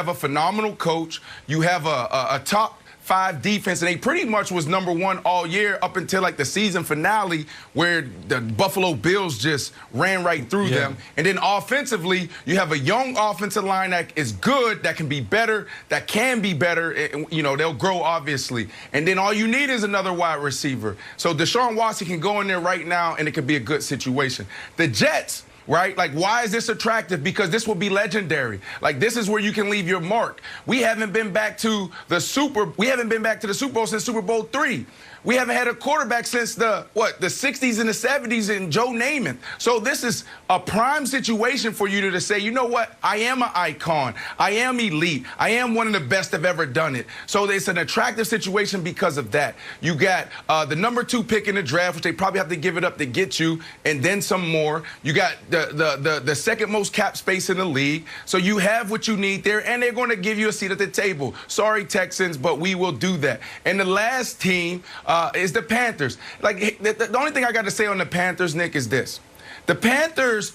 have a phenomenal coach. You have a top 5 defense, and they pretty much was #1 all year up until like the season finale where the Buffalo Bills just ran right through them. And then offensively, you have a young offensive line that is good, that can be better, you know, they'll grow obviously. And then all you need is another wide receiver. So Deshaun Watson can go in there right now and it could be a good situation. The Jets, right? Like, why is this attractive? Because this will be legendary. Like, this is where you can leave your mark. We haven't been back to the Super Bowl since Super Bowl III. We haven't had a quarterback since the 60s and the 70s and Joe Namath. So this is a prime situation for you to say, you know what? I am an icon. I am elite. I am one of the best that have ever done it. So it's an attractive situation because of that. You got the #2 pick in the draft, which they probably have to give it up to get you, and then some more. You got the second most cap space in the league. So you have what you need there, and they're going to give you a seat at the table. Sorry, Texans, but we will do that. And the last team is the Panthers. Like, the only thing I got to say on the Panthers, Nick, is this. The Panthers,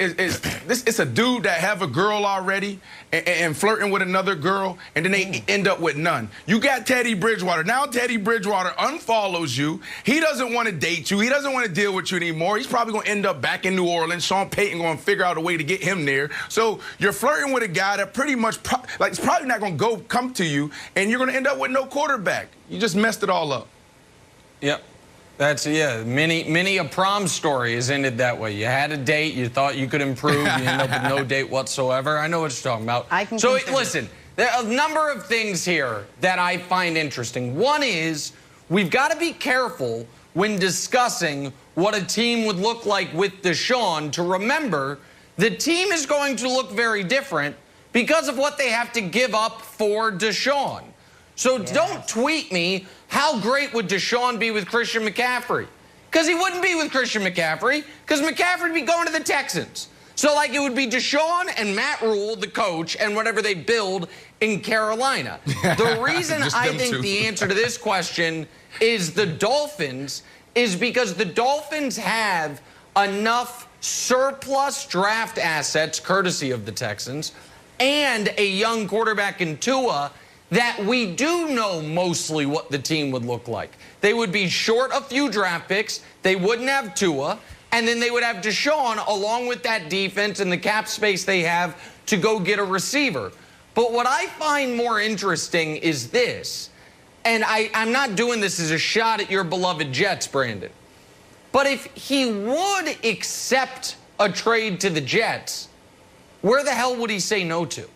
it's a dude that have a girl already and flirting with another girl, and then they end up with none. You got Teddy Bridgewater. Now Teddy Bridgewater unfollows you. He doesn't want to date you. He doesn't want to deal with you anymore. He's probably going to end up back in New Orleans. Sean Payton going to figure out a way to get him there. So you're flirting with a guy that pretty much, it's probably not going to come to you, and you're going to end up with no quarterback. You just messed it all up. Yep. That's, many a prom story has ended that way. You had a date, you thought you could improve, you end up with no date whatsoever. I know what you're talking about. So listen, there are a number of things here that I find interesting. One is, we've got to be careful when discussing what a team would look like with Deshaun to remember the team is going to look very different because of what they have to give up for Deshaun. So don't tweet me, how great would Deshaun be with Christian McCaffrey? Because he wouldn't be with Christian McCaffrey, because McCaffrey would be going to the Texans. So, like, it would be Deshaun and Matt Rule, the coach, and whatever they build in Carolina. The reason I think the answer to this question is the Dolphins is because the Dolphins have enough surplus draft assets, courtesy of the Texans, and a young quarterback in Tua, that we do know mostly what the team would look like. They would be short a few draft picks, they wouldn't have Tua, and then they would have Deshaun along with that defense and the cap space they have to go get a receiver. But what I find more interesting is this, and I'm not doing this as a shot at your beloved Jets, Brandon, but if he would accept a trade to the Jets, where the hell would he say no to?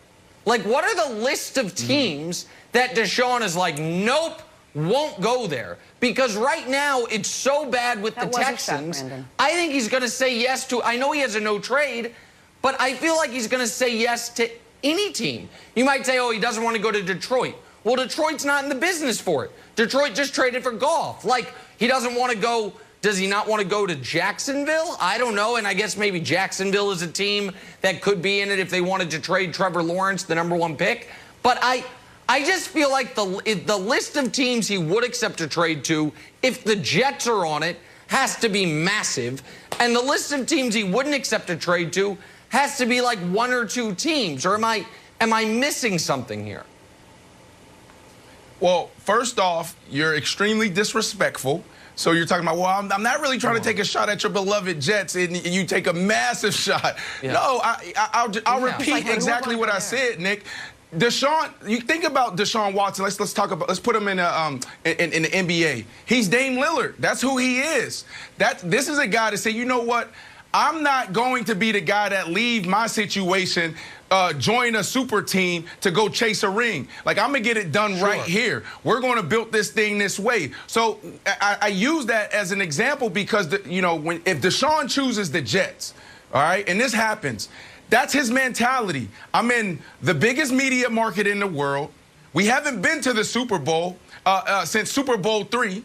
Like, what are the list of teams that Deshaun is like, nope, won't go there? Because right now, it's so bad with the Texans. I think he's going to say yes to, I know he has a no trade, but I feel like he's going to say yes to any team. You might say, oh, he doesn't want to go to Detroit. Well, Detroit's not in the business for it. Detroit just traded for Goff. Like, he doesn't want to go. Does he not want to go to Jacksonville? I don't know, and I guess maybe Jacksonville is a team that could be in it if they wanted to trade Trevor Lawrence, the #1 pick. But I just feel like the list of teams he would accept a trade to, if the Jets are on it, has to be massive. And the list of teams he wouldn't accept a trade to has to be like 1 or 2 teams. Or am I missing something here? Well, first off, you're extremely disrespectful. So you're talking about, well, I'm not really trying to take a shot at your beloved Jets, and you take a massive shot. Yeah. No, I'll repeat exactly what I said, Nick. Deshaun, you think about Deshaun Watson. Let's talk about. Let's put him in the NBA. He's Dame Lillard. That's who he is. This is a guy to say, you know what? I'm not going to be the guy that leave my situation, join a super team to go chase a ring. Like, I'm going to get it done right here. We're going to build this thing this way. So I use that as an example because, if Deshaun chooses the Jets, all right, and this happens, that's his mentality. I'm in the biggest media market in the world. We haven't been to the Super Bowl since Super Bowl III.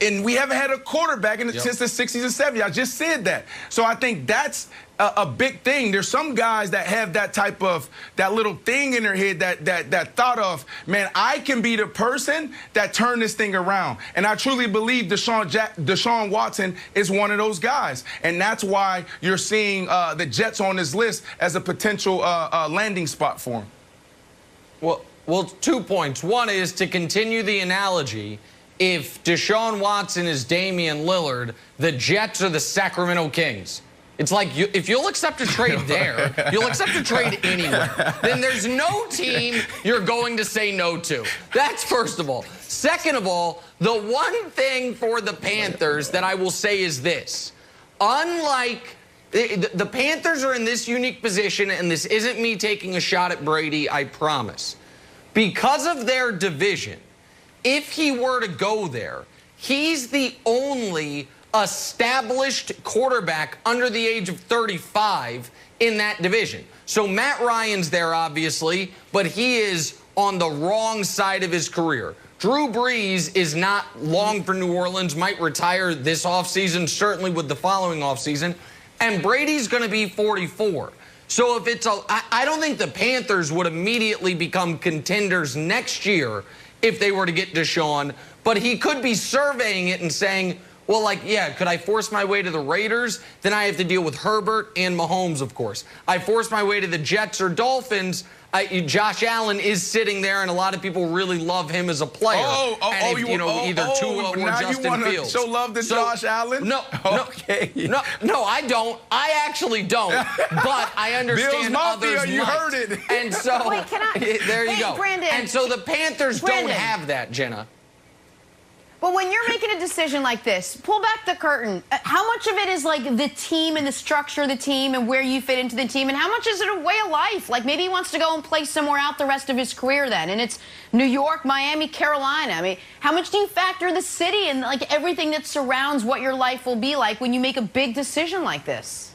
And we haven't had a quarterback since the 60s and 70s. I just said that. So I think that's a big thing. There's some guys that have that little thing in their head that thought of, man, I can be the person that turned this thing around. And I truly believe Deshaun Watson is one of those guys. And that's why you're seeing the Jets on this list as a potential landing spot for him. Well, 2 points. One is, to continue the analogy, if Deshaun Watson is Damian Lillard, the Jets are the Sacramento Kings. It's like, if you'll accept a trade there, you'll accept a trade anywhere. Then there's no team you're going to say no to. That's first of all. Second of all, the one thing for the Panthers that I will say is this. Unlike the Panthers are in this unique position, and this isn't me taking a shot at Brady, I promise. Because of their division, if he were to go there, he's the only established quarterback under the age of 35 in that division. So Matt Ryan's there, obviously, but he is on the wrong side of his career. Drew Brees is not long for New Orleans, might retire this offseason, certainly with the following offseason, and Brady's going to be 44. So if it's I don't think the Panthers would immediately become contenders next year if they were to get Deshaun, but he could be surveying it and saying, well, like, yeah, could I force my way to the Raiders? Then I have to deal with Herbert and Mahomes, of course. I force my way to the Jets or Dolphins. Josh Allen is sitting there, and a lot of people really love him as a player. Either Tua or Justin Fields. Show love to Josh Allen? No, I don't. I actually don't. But I understand others you might. heard it. And so, wait, can I? There you go. Brandon, and so the Panthers don't have that, Jenna. But when you're making a decision like this, pull back the curtain. How much of it is like the team and the structure of the team and where you fit into the team, and how much is it a way of life? Like, maybe he wants to go and play somewhere out the rest of his career then, and it's New York, Miami, Carolina. I mean, how much do you factor the city and like everything that surrounds what your life will be like when you make a big decision like this?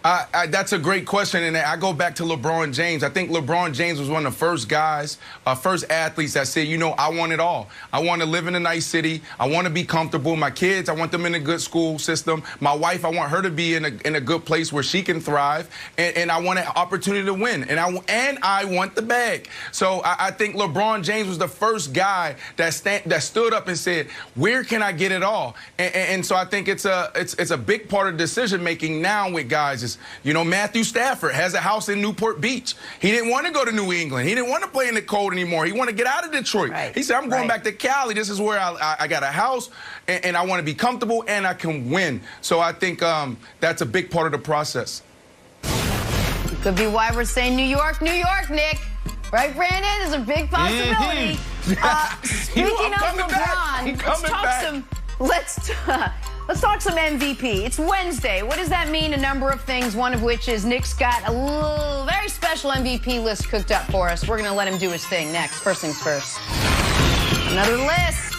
That's a great question, and I go back to LeBron James. I think LeBron James was one of the first guys, first athletes that said, you know, I want it all. I want to live in a nice city. I want to be comfortable. My kids, I want them in a good school system. My wife, I want her to be in a good place where she can thrive, and I want an opportunity to win, and I want the bag. So I think LeBron James was the first guy that stood up and said, where can I get it all? And so I think it's a big part of decision making now with guys. You know, Matthew Stafford has a house in Newport Beach. He didn't want to go to New England. He didn't want to play in the cold anymore. He wanted to get out of Detroit. Right. He said, I'm going back to Cali. This is where I got a house, and I want to be comfortable, and I can win. So I think that's a big part of the process. Could be why we're saying New York, Nick. Right, Brandon? Is a big possibility. Speaking of LeBron, let's talk some MVP. It's Wednesday. What does that mean? A number of things, one of which is Nick's got a very special MVP list cooked up for us. We're going to let him do his thing next. First things first. Another list.